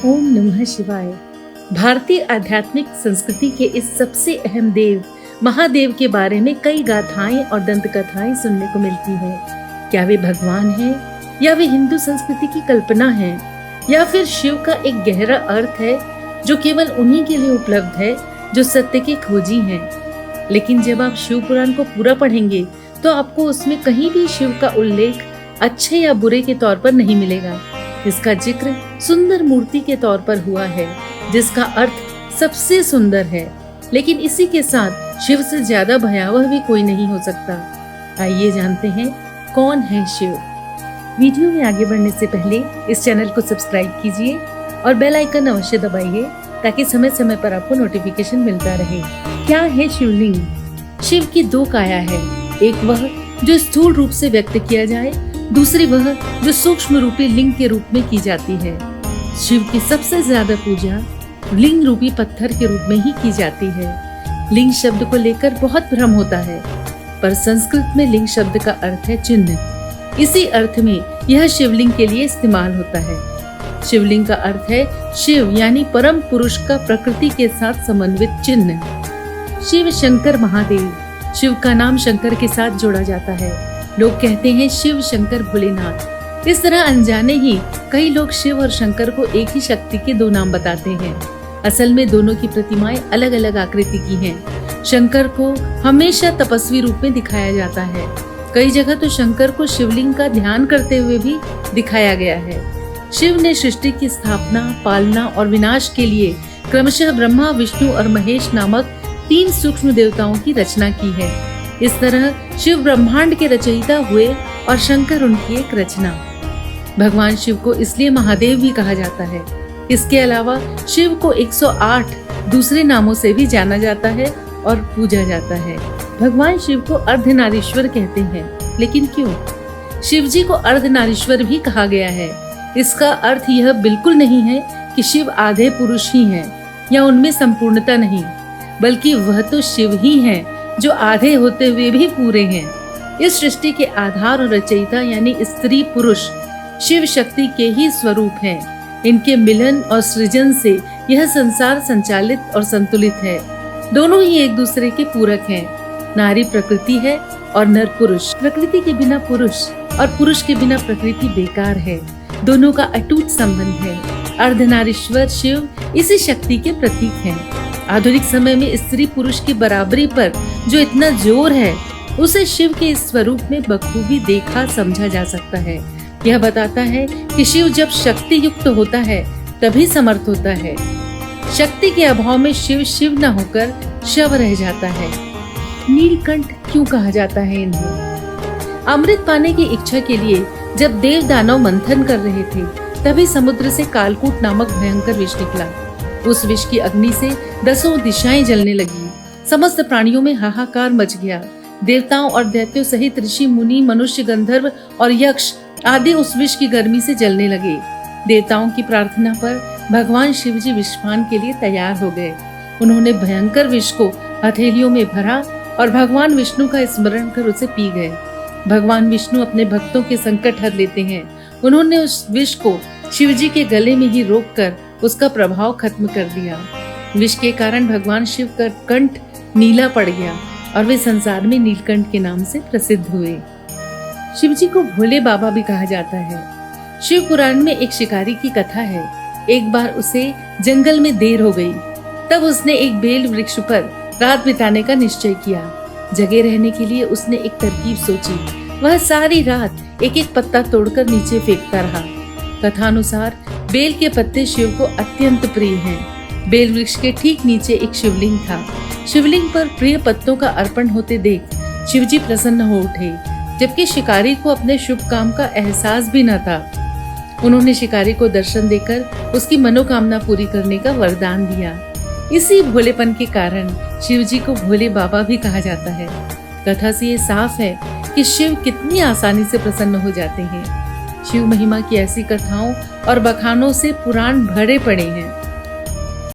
ओम नमः शिवाय। भारतीय आध्यात्मिक संस्कृति के इस सबसे अहम देव महादेव के बारे में कई गाथाएं और दंत कथाएं सुनने को मिलती हैं। क्या वे भगवान हैं या वे हिंदू संस्कृति की कल्पना हैं या फिर शिव का एक गहरा अर्थ है जो केवल उन्हीं के लिए उपलब्ध है जो सत्य के खोजी हैं। लेकिन जब आप शिव पुराण को पूरा पढ़ेंगे तो आपको उसमें कहीं भी शिव का उल्लेख अच्छे या बुरे के तौर पर नहीं मिलेगा। इसका जिक्र सुंदर मूर्ति के तौर पर हुआ है जिसका अर्थ सबसे सुंदर है, लेकिन इसी के साथ शिव से ज्यादा भयावह भी कोई नहीं हो सकता। आइए जानते हैं कौन है शिव। वीडियो में आगे बढ़ने से पहले इस चैनल को सब्सक्राइब कीजिए और बेल आइकन अवश्य दबाइए ताकि समय समय पर आपको नोटिफिकेशन मिलता रहे। क्या है शिवलिंग? शिव की दो काया है, एक वह जो स्थूल रूप से व्यक्त किया जाए, दूसरी वह जो सूक्ष्म रूपी लिंग के रूप में की जाती है। शिव की सबसे ज्यादा पूजा लिंग रूपी पत्थर के रूप में ही की जाती है। लिंग शब्द को लेकर बहुत भ्रम होता है, पर संस्कृत में लिंग शब्द का अर्थ है चिन्ह। इसी अर्थ में यह शिवलिंग के लिए इस्तेमाल होता है। शिवलिंग का अर्थ है शिव यानी परम पुरुष का प्रकृति के साथ समन्वित चिन्ह। शिव शंकर महादेव, शिव का नाम शंकर के साथ जोड़ा जाता है। लोग कहते हैं शिव शंकर भोलेनाथ। इस तरह अनजाने ही कई लोग शिव और शंकर को एक ही शक्ति के दो नाम बताते हैं। असल में दोनों की प्रतिमाएं अलग अलग आकृति की हैं। शंकर को हमेशा तपस्वी रूप में दिखाया जाता है। कई जगह तो शंकर को शिवलिंग का ध्यान करते हुए भी दिखाया गया है। शिव ने सृष्टि की स्थापना, पालना और विनाश के लिए क्रमशः ब्रह्मा, विष्णु और महेश नामक 3 सूक्ष्म देवताओं की रचना की है। इस तरह शिव ब्रह्मांड के रचयिता हुए और शंकर उनकी एक रचना। भगवान शिव को इसलिए महादेव भी कहा जाता है। इसके अलावा शिव को 108 दूसरे नामों से भी जाना जाता है और पूजा जाता है। भगवान शिव को अर्धनारीश्वर कहते हैं, लेकिन क्यों? शिव जी को अर्धनारीश्वर भी कहा गया है। इसका अर्थ यह बिल्कुल नहीं है कि शिव आधे पुरुष ही हैं या उनमें संपूर्णता नहीं, बल्कि वह तो शिव ही हैं जो आधे होते हुए भी पूरे हैं। इस सृष्टि के आधार और रचयिता यानी स्त्री पुरुष शिव शक्ति के ही स्वरूप हैं। इनके मिलन और सृजन से यह संसार संचालित और संतुलित है। दोनों ही एक दूसरे के पूरक हैं। नारी प्रकृति है और नर पुरुष। प्रकृति के बिना पुरुष और पुरुष के बिना प्रकृति बेकार है। दोनों का अटूट संबंध है। अर्धनारीश्वर शिव इसी शक्ति के प्रतीक हैं। आधुनिक समय में स्त्री पुरुष की बराबरी पर जो इतना जोर है, उसे शिव के इस स्वरूप में बखूबी देखा समझा जा सकता है। यह बताता है कि शिव जब शक्ति युक्त होता है तभी समर्थ होता है। शक्ति के अभाव में शिव शिव न होकर शव रह जाता है। नीलकंठ क्यों कहा जाता है इन्हें? अमृत पाने की इच्छा के लिए जब देव दानव मंथन कर रहे थे, तभी समुद्र से कालकूट नामक भयंकर विष निकला। उस विष की अग्नि से 10 दिशाएं जलने लगी। समस्त प्राणियों में हाहाकार मच गया। देवताओं और दैत्यों सहित ऋषि, मुनि, मनुष्य, गंधर्व और यक्ष आदि उस विष की गर्मी से जलने लगे। देवताओं की प्रार्थना पर भगवान शिव जी विषपान के लिए तैयार हो गए। उन्होंने भयंकर विष को हथेलियों में भरा और भगवान विष्णु का स्मरण कर उसे पी गए। भगवान विष्णु अपने भक्तों के संकट हर लेते हैं। उन्होंने उस विष को शिव जी के गले में ही रोककर उसका प्रभाव खत्म कर दिया। विष के कारण भगवान शिव का कंठ नीला पड़ गया और वे संसार में नीलकंठ के नाम से प्रसिद्ध हुए। शिव जी को भोले बाबा भी कहा जाता है। शिव पुराण में एक शिकारी की कथा है। एक बार उसे जंगल में देर हो गई, तब उसने एक बेल वृक्ष पर रात बिताने का निश्चय किया। जगे रहने के लिए उसने एक तरकीब सोची। वह सारी रात एक एक पत्ता तोड़कर नीचे फेंकता रहा। कथानुसार बेल के पत्ते शिव को अत्यंत प्रिय हैं। बेल वृक्ष के ठीक नीचे एक शिवलिंग था। शिवलिंग पर प्रिय पत्तों का अर्पण होते देख शिवजी प्रसन्न हो उठे, जबकि शिकारी को अपने शुभ काम का एहसास भी न था। उन्होंने शिकारी को दर्शन देकर उसकी मनोकामना पूरी करने का वरदान दिया। इसी भोलेपन के कारण शिव जी को भोले बाबा भी कहा जाता है। कथा से ये साफ है कि शिव कितनी आसानी से प्रसन्न हो जाते हैं। शिव महिमा की ऐसी कथाओं और बखानों से पुराण भरे पड़े हैं।